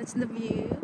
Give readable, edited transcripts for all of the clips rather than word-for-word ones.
That's the view.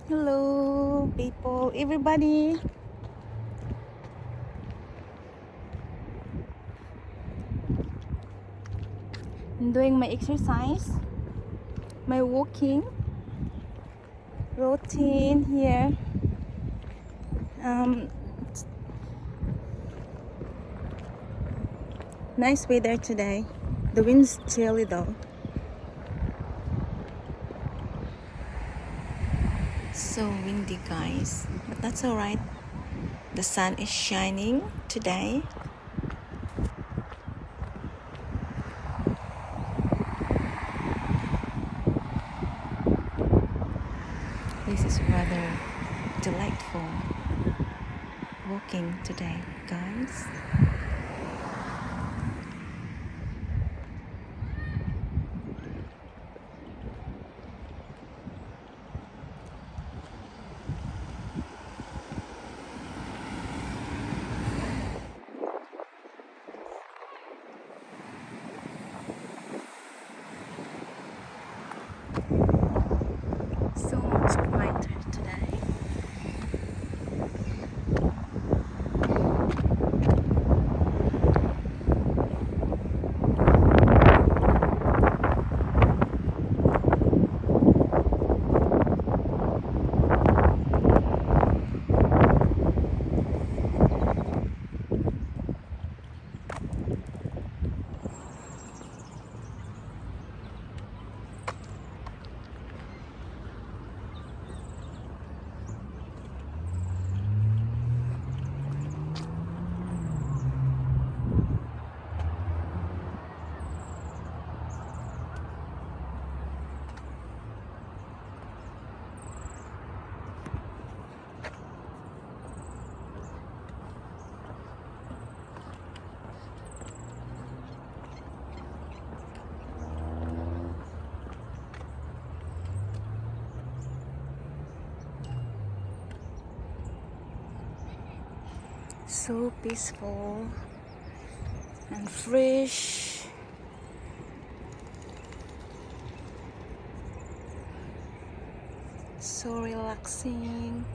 Hello, people, everybody. I'm doing my exercise, my walking routine here. Nice weather today. The wind's chilly though. So windy, guys, but that's all right. The sun is shining today. This is rather delightful walking today, guys. So much quieter today. So peaceful and fresh. So relaxing.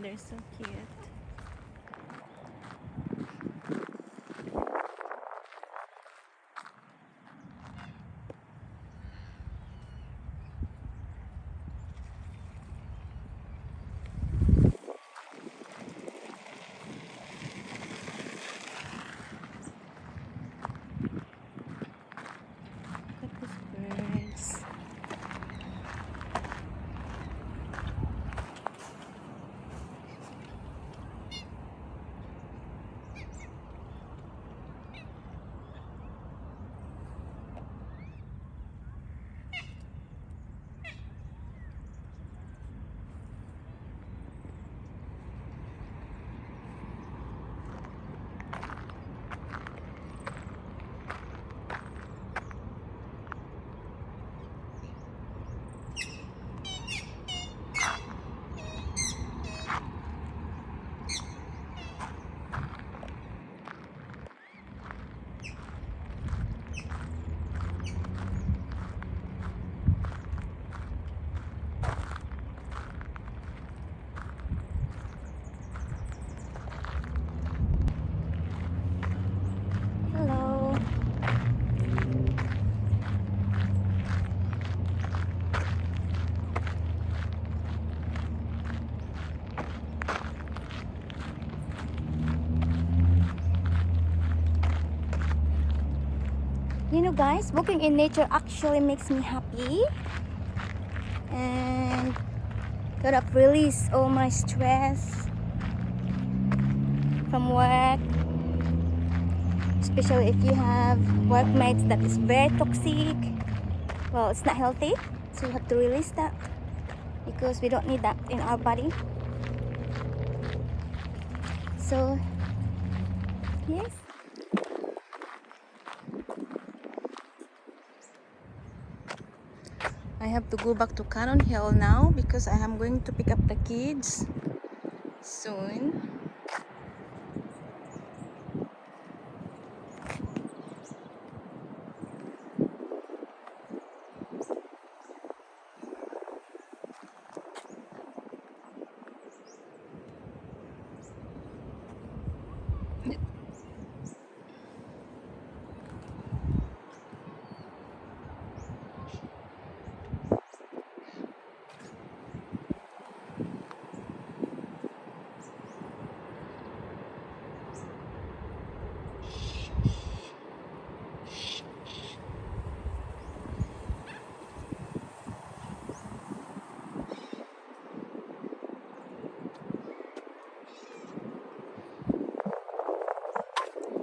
They're so cute. Look at these birds. know guys, walking in nature actually makes me happy and kind of release all my stress from work, especially if you have workmates that is very toxic. Well, it's not healthy, so you have to release that because we don't need that in our body. So yes, I have to go back to Cannon Hill now because I am going to pick up the kids soon.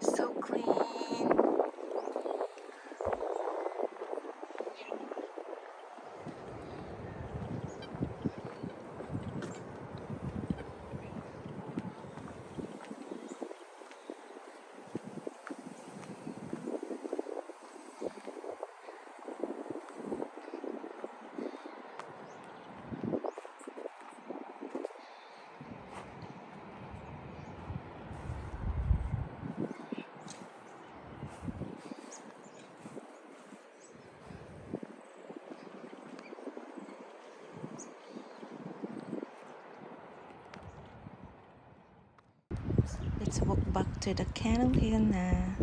So clean. Let's walk back to the Cannon Hill now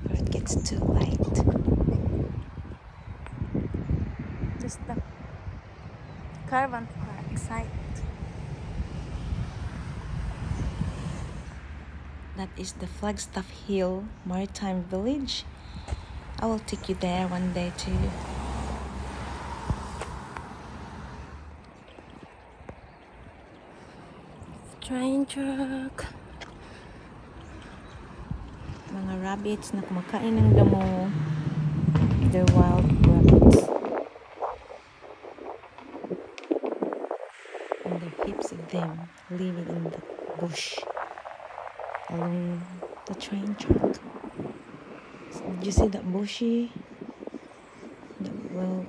before it gets too late. just the caravan park site. That is the Flagstaff Hill Maritime Village. I will take you there one day too. Train truck. Mga rabbits na kumakain ng damo. They're wild rabbits. And there are heaps of them living in the bush along the train track. So did you see that bushy? Well,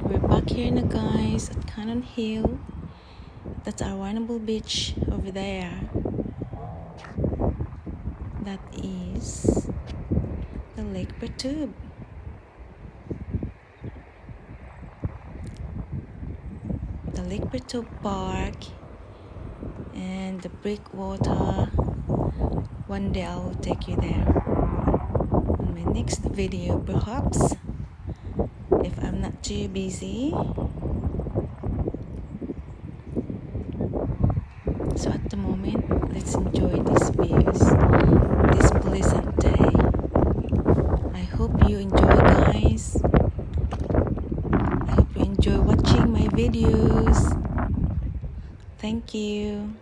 we're back here now guys at Cannon Hill. That's our wineable beach over there. That is the Lake Pertobe. The Lake Pertobe Park and the breakwater. One day I will take you there on my next video perhaps, if I'm not too busy. So at the moment, let's enjoy these views, this pleasant day. I hope you enjoy guys. I hope you enjoy watching my videos. Thank you.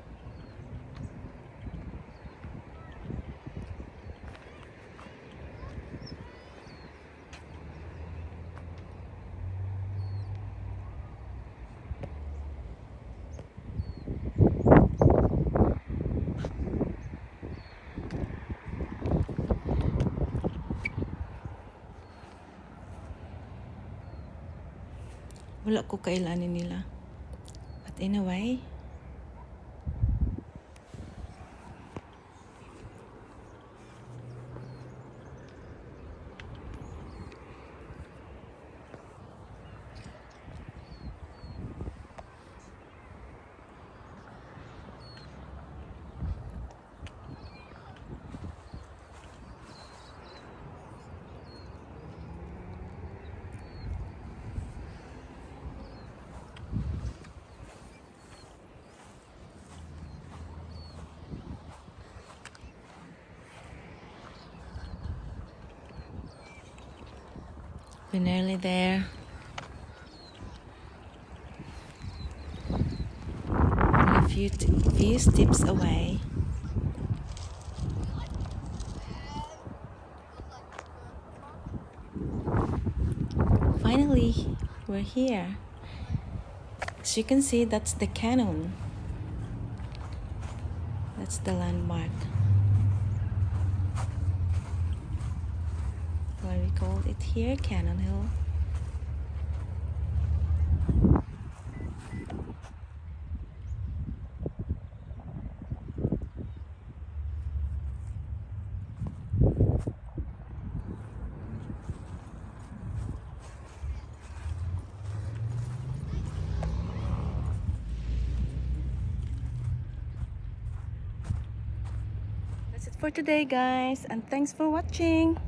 Wala ko kailanin nila. But anyway, We're nearly there. Only a few steps away. Finally, we're here. As you can see, that's the canyon. That's the landmark. Why we call it here Cannon Hill. That's it for today, guys, and thanks for watching.